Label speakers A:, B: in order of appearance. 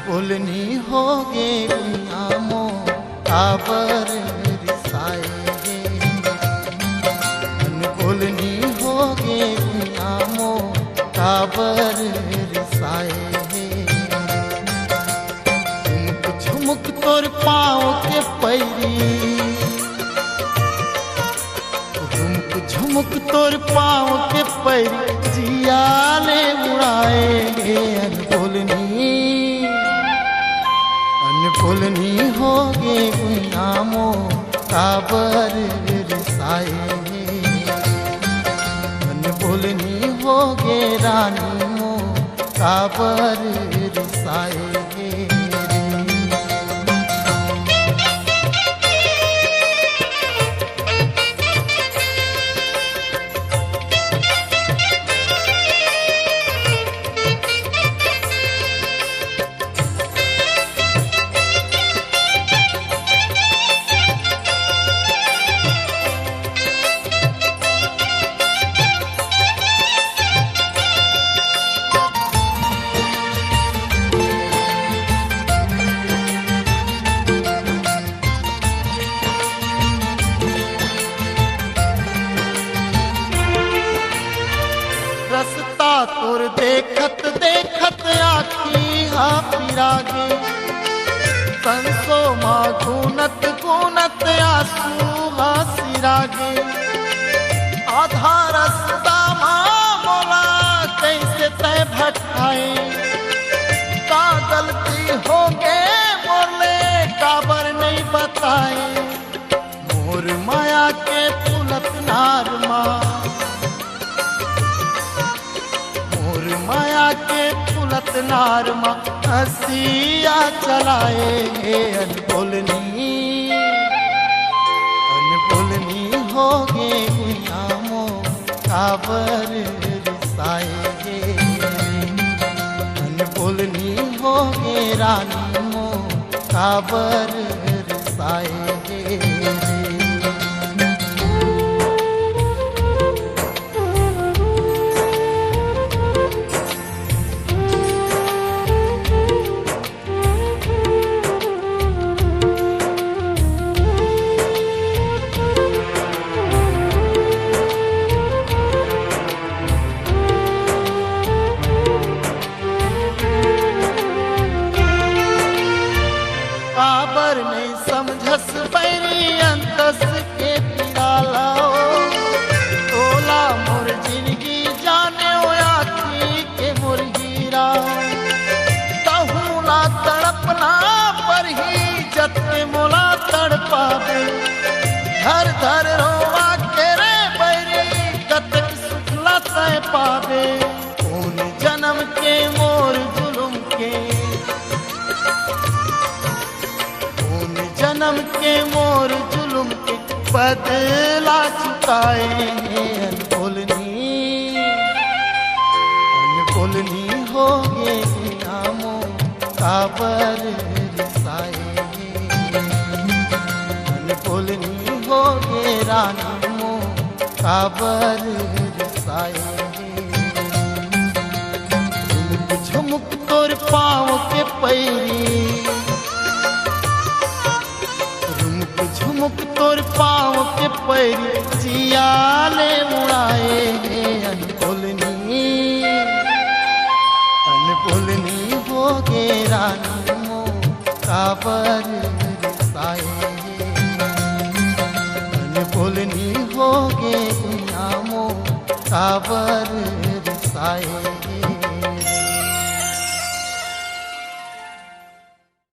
A: बोलनी होगे आमो काबर रिसाएगे, बोलनी होगे आमो काबर रिसाएगे। झुमुक झुमुक तोर पाँव के पैरी, झुमुक झुमुक तोर पाँव के पैरी जियाले उड़ाएगे। अनबोलनी होगे गुयामो काबर रिसाएगे, अनबोलनी होगे रानी मो काबर रिसाएगे। रस्ता तोर देखत देखत आखी हा पिरागे, संसो माँ गुनत गुनत आंसू हा सिरागे। आधा रास्ता माँ मोला कैसे तय भटकाए, का गलती हो गे मोरले काबर नहीं बताए। मोर माया के फुलत नार माँ, माया के फुलत नार माँ हसिया चलाएगे। अनबोलनी अनबोलनी होगे गुयामो काबर रिसाएगे, अनबोलनी होगे रानी मो काबर रिसाएगे। काबर नहीं समझस बैरी अंतस के पिराला, तोला मोर जिंदगी जाने आखी के मोर हीरा। तहूला तड़पना पर ही जत्ते मोला तड़पावे, धर धर रोवा के रे बैरी कतक सुखला तय पावे। कौन जन्म के मोर जुलुम के, जन्म के मोर जुलुम के बदला चुकाएंगे। अनबोलनी अनबोलनी होगे गुयामो काबर रिसाएगे, अनबोलनी होगे रानी मो काबर रिसाएगे। झुमुक झुमुक तोर पाँव के पैरी, झुमुक तोर पाँव के पैरी जियाले उड़ाएगे। अनबोलनी अनबोलनी होगे रानी मो काबर रिसाएगे, अनबोलनी होगे गुयामो काबर